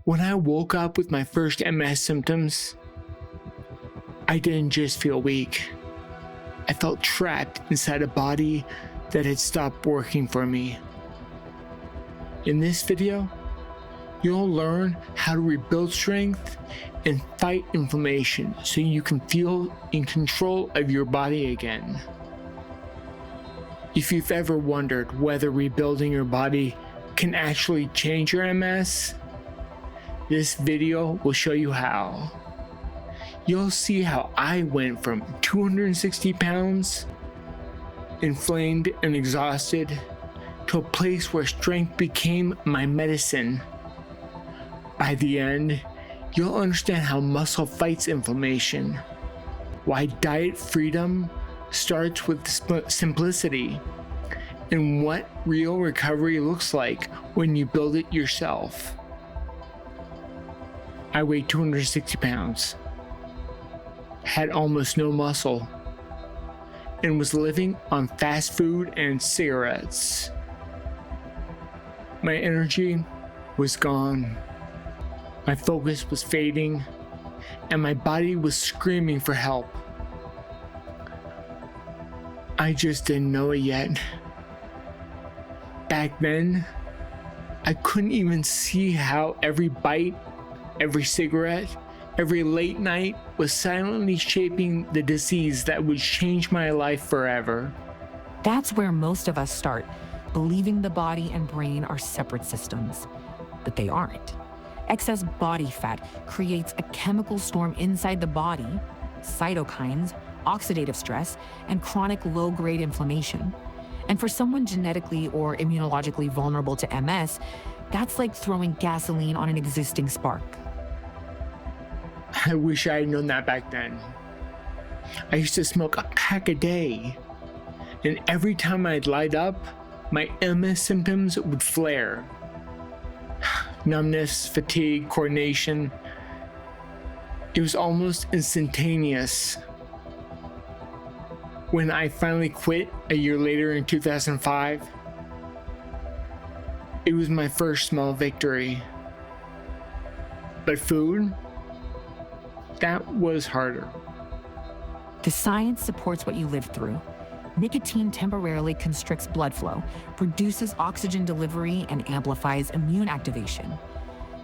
When I woke up with my first MS symptoms, I didn't just feel weak. I felt trapped inside a body that had stopped working for me. In this video, you'll learn how to rebuild strength and fight inflammation so you can feel in control of your body again. If you've ever wondered whether rebuilding your body can actually change your MS, this video will show you how. You'll see how I went from 260 pounds, inflamed and exhausted, to a place where strength became my medicine. By the end, you'll understand how muscle fights inflammation, why diet freedom starts with simplicity, and what real recovery looks like when you build it yourself. I weighed 260 pounds, had almost no muscle, and was living on fast food and cigarettes. My energy was gone, my focus was fading, and my body was screaming for help. I just didn't know it yet. Back then, I couldn't even see how every bite, every cigarette, every late night was silently shaping the disease that would change my life forever. That's where most of us start, believing the body and brain are separate systems. But they aren't. Excess body fat creates a chemical storm inside the body, cytokines, oxidative stress, and chronic low-grade inflammation. And for someone genetically or immunologically vulnerable to MS, that's like throwing gasoline on an existing spark. I wish I had known that back then. I used to smoke a pack a day, and every time I'd light up, my MS symptoms would flare. Numbness, fatigue, coordination. It was almost instantaneous. When I finally quit a year later in 2005, it was my first small victory. But food, that was harder. The science supports what you lived through. Nicotine temporarily constricts blood flow, reduces oxygen delivery, and amplifies immune activation.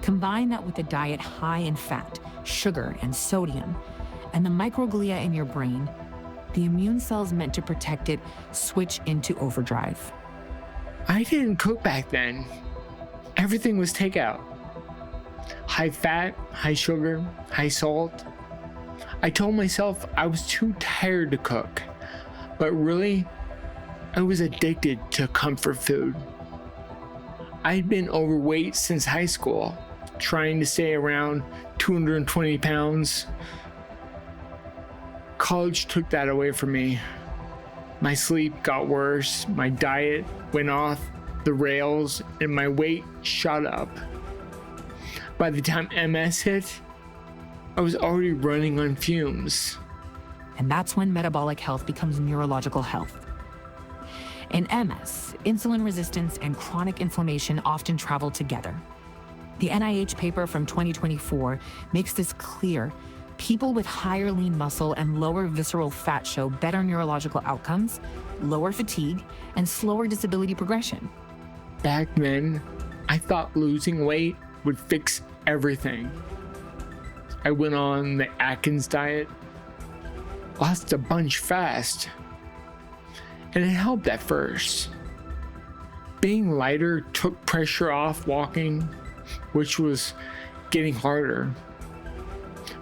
Combine that with a diet high in fat, sugar, and sodium, and the microglia in your brain, the immune cells meant to protect it switch into overdrive. I didn't cook back then. Everything was takeout. High fat, high sugar, high salt. I told myself I was too tired to cook, but really, I was addicted to comfort food. I'd been overweight since high school, trying to stay around 220 pounds. College took that away from me. My sleep got worse, my diet went off the rails, and my weight shot up. By the time MS hit, I was already running on fumes. And that's when metabolic health becomes neurological health. In MS, insulin resistance and chronic inflammation often travel together. The NIH paper from 2024 makes this clear. People with higher lean muscle and lower visceral fat show better neurological outcomes, lower fatigue, and slower disability progression. Back then, I thought losing weight would fix everything. I went on the Atkins diet, lost a bunch fast, and it helped at first. Being lighter took pressure off walking, which was getting harder.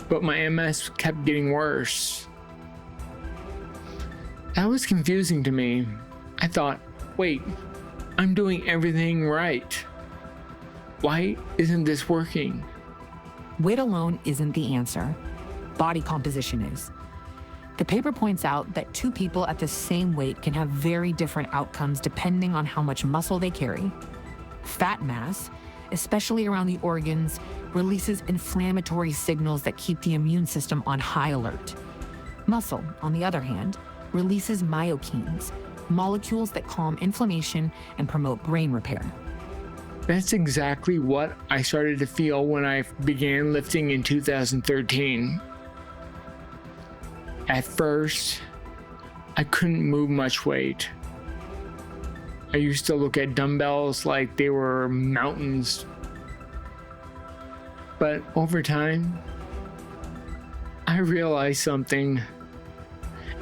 But my MS kept getting worse. That was confusing to me. I thought, wait, I'm doing everything right. Why isn't this working? Weight alone isn't the answer. Body composition is. The paper points out that two people at the same weight can have very different outcomes depending on how much muscle they carry. Fat mass, especially around the organs, releases inflammatory signals that keep the immune system on high alert. Muscle, on the other hand, releases myokines, molecules that calm inflammation and promote brain repair. That's exactly what I started to feel when I began lifting in 2013. At first, I couldn't move much weight. I used to look at dumbbells like they were mountains. But over time, I realized something.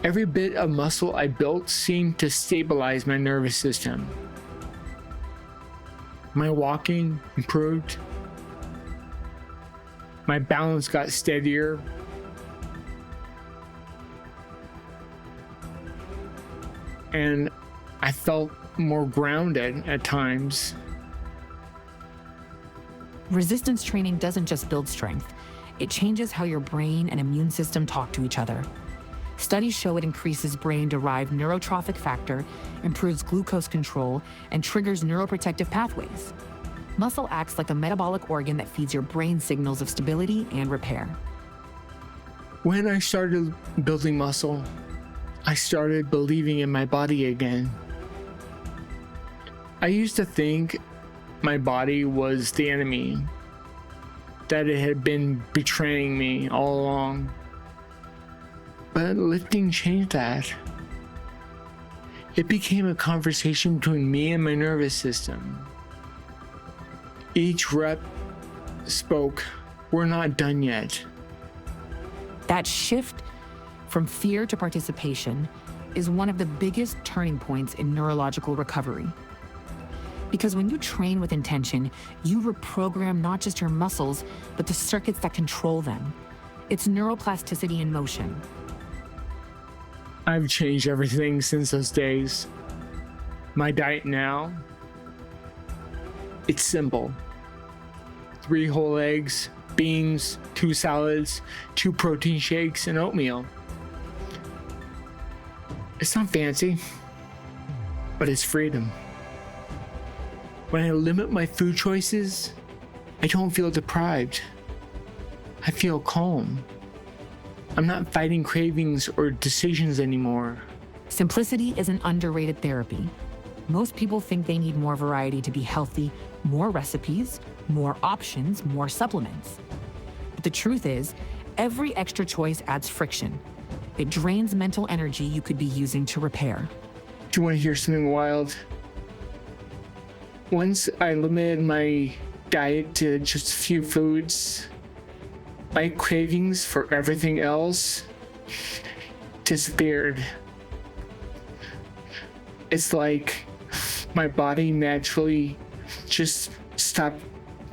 Every bit of muscle I built seemed to stabilize my nervous system. My walking improved. My balance got steadier. And I felt more grounded at times. Resistance training doesn't just build strength, it changes how your brain and immune system talk to each other. Studies show it increases brain-derived neurotrophic factor, improves glucose control, and triggers neuroprotective pathways. Muscle acts like a metabolic organ that feeds your brain signals of stability and repair. When I started building muscle, I started believing in my body again. I used to think my body was the enemy, that it had been betraying me all along. But lifting changed that. It became a conversation between me and my nervous system. Each rep spoke, "We're not done yet." That shift from fear to participation is one of the biggest turning points in neurological recovery. Because when you train with intention, you reprogram not just your muscles, but the circuits that control them. It's neuroplasticity in motion. I've changed everything since those days. My diet now, it's simple. 3 whole eggs, beans, 2 salads, 2 protein shakes, and oatmeal. It's not fancy, but it's freedom. When I limit my food choices, I don't feel deprived. I feel calm. I'm not fighting cravings or decisions anymore. Simplicity is an underrated therapy. Most people think they need more variety to be healthy, more recipes, more options, more supplements. But the truth is, every extra choice adds friction. It drains mental energy you could be using to repair. Do you want to hear something wild? Once I limited my diet to just a few foods, my cravings for everything else disappeared. It's like my body naturally just stopped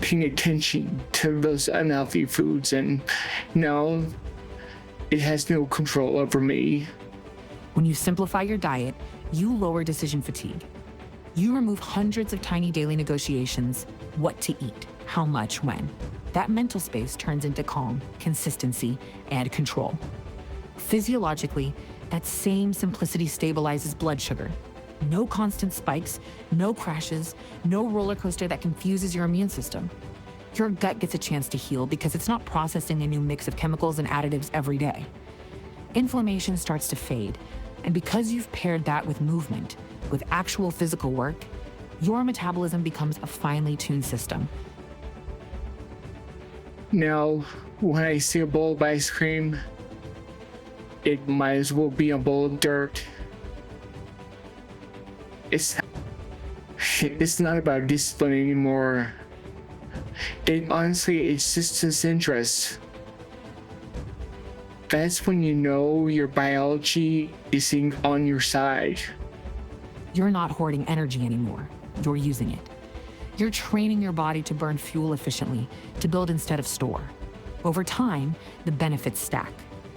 paying attention to those unhealthy foods, and now it has no control over me. When you simplify your diet, you lower decision fatigue. You remove hundreds of tiny daily negotiations: what to eat, how much, when. That mental space turns into calm, consistency, and control. Physiologically, that same simplicity stabilizes blood sugar. No constant spikes, no crashes, no roller coaster that confuses your immune system. Your gut gets a chance to heal because it's not processing a new mix of chemicals and additives every day. Inflammation starts to fade, and because you've paired that with movement, with actual physical work, your metabolism becomes a finely tuned system. Now, when I see a bowl of ice cream, it might as well be a bowl of dirt. It's not about discipline anymore. Honestly, it's just disinterest. That's when you know your biology is on your side. You're not hoarding energy anymore. You're using it. You're training your body to burn fuel efficiently, to build instead of store. Over time, the benefits stack.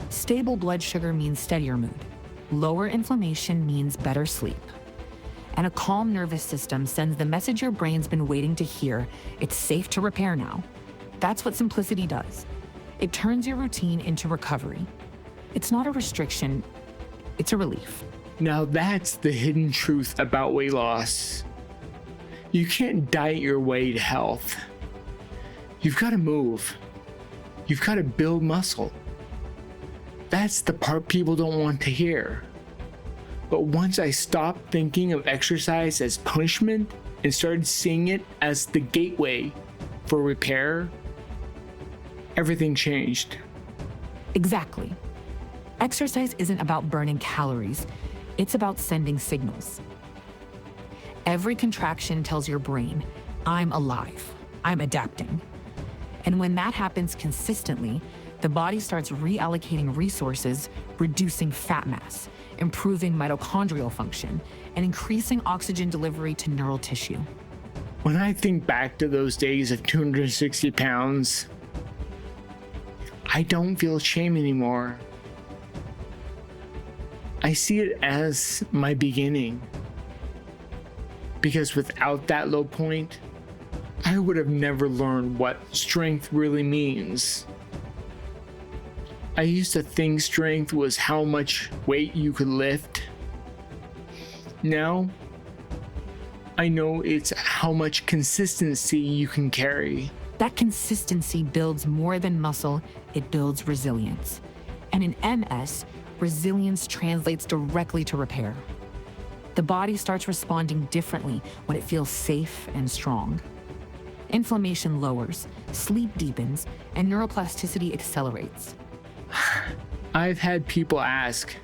Stable blood sugar means steadier mood. Lower inflammation means better sleep. And a calm nervous system sends the message your brain's been waiting to hear: it's safe to repair now. That's what simplicity does. It turns your routine into recovery. It's not a restriction, it's a relief. Now that's the hidden truth about weight loss. You can't diet your way to health. You've got to move. You've got to build muscle. That's the part people don't want to hear. But once I stopped thinking of exercise as punishment, and started seeing it as the gateway for repair, everything changed. Exactly. Exercise isn't about burning calories, it's about sending signals. Every contraction tells your brain, I'm alive, I'm adapting. And when that happens consistently, the body starts reallocating resources, reducing fat mass, improving mitochondrial function, and increasing oxygen delivery to neural tissue. When I think back to those days of 260 pounds, I don't feel shame anymore. I see it as my beginning. Because without that low point, I would have never learned what strength really means. I used to think strength was how much weight you could lift. Now, I know it's how much consistency you can carry. That consistency builds more than muscle, it builds resilience. And in MS, resilience translates directly to repair. The body starts responding differently when it feels safe and strong. Inflammation lowers, sleep deepens, and neuroplasticity accelerates. I've had people ask,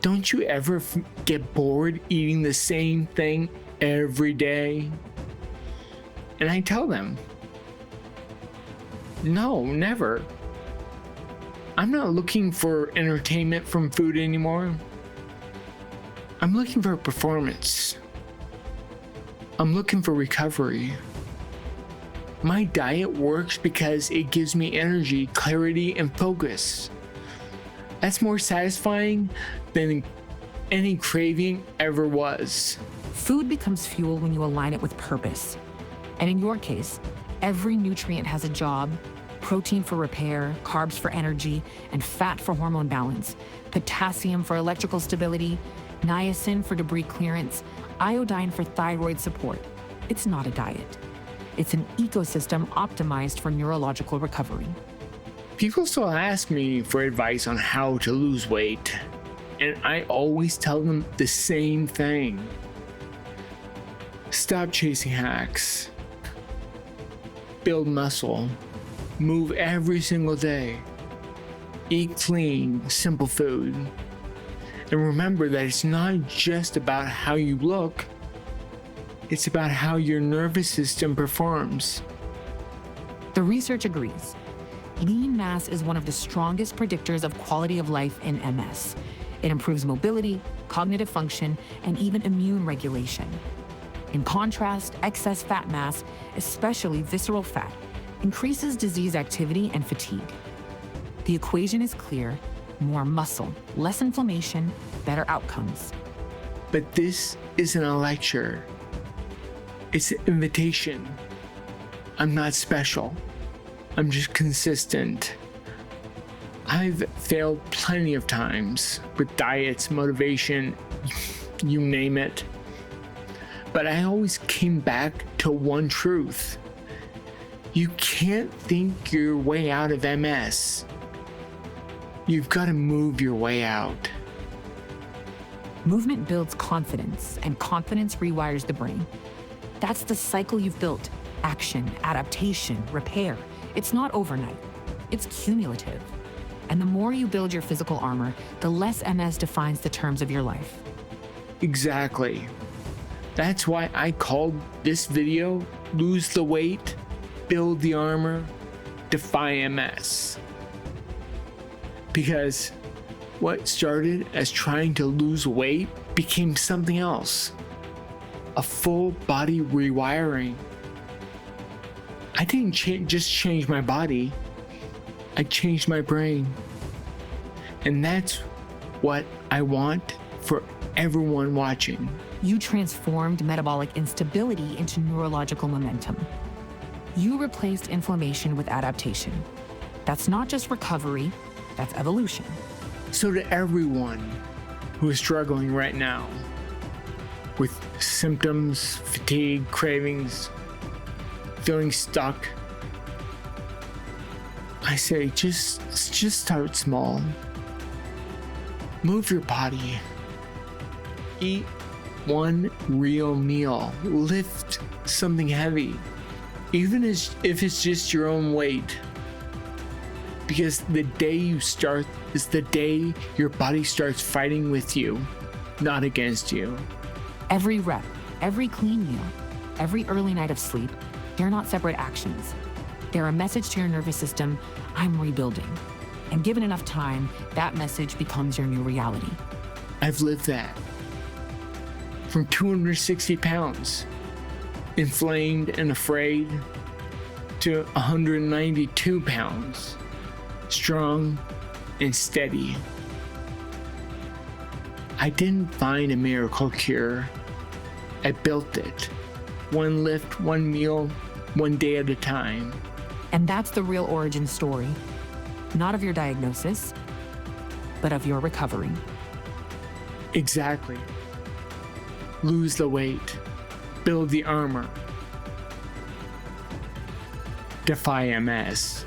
don't you ever get bored eating the same thing every day? And I tell them, no, never. I'm not looking for entertainment from food anymore. I'm looking for performance. I'm looking for recovery. My diet works because it gives me energy, clarity, and focus. That's more satisfying than any craving ever was. Food becomes fuel when you align it with purpose. And in your case, every nutrient has a job: protein for repair, carbs for energy, and fat for hormone balance, potassium for electrical stability, niacin for debris clearance, iodine for thyroid support. It's not a diet. It's an ecosystem optimized for neurological recovery. People still ask me for advice on how to lose weight, and I always tell them the same thing. Stop chasing hacks. Build muscle. Move every single day. Eat clean, simple food. And remember that it's not just about how you look, it's about how your nervous system performs. The research agrees. Lean mass is one of the strongest predictors of quality of life in MS. It improves mobility, cognitive function, and even immune regulation. In contrast, excess fat mass, especially visceral fat, increases disease activity and fatigue. The equation is clear: more muscle, less inflammation, better outcomes. But this isn't a lecture. It's an invitation. I'm not special. I'm just consistent. I've failed plenty of times with diets, motivation, you name it. But I always came back to one truth. You can't think your way out of MS. You've got to move your way out. Movement builds confidence, and confidence rewires the brain. That's the cycle you've built: action, adaptation, repair. It's not overnight, it's cumulative. And the more you build your physical armor, the less MS defines the terms of your life. Exactly. That's why I called this video Lose the Weight, Build the Armor, Defy MS. Because what started as trying to lose weight became something else. A full body rewiring. I didn't just change my body, I changed my brain. And that's what I want for everyone watching. You transformed metabolic instability into neurological momentum. You replaced inflammation with adaptation. That's not just recovery, that's evolution. So to everyone who is struggling right now with symptoms, fatigue, cravings, feeling stuck, I say just start small. Move your body. Eat one real meal. Lift something heavy, even if it's just your own weight. Because the day you start is the day your body starts fighting with you, not against you. Every rep, every clean meal, every early night of sleep, they're not separate actions. They're a message to your nervous system, I'm rebuilding. And given enough time, that message becomes your new reality. I've lived that. From 260 pounds, inflamed and afraid, to 192 pounds, strong and steady. I didn't find a miracle cure. I built it. One lift, one meal, one day at a time. And that's the real origin story. Not of your diagnosis, but of your recovery. Exactly. Lose the weight. Build the armor. Defy MS.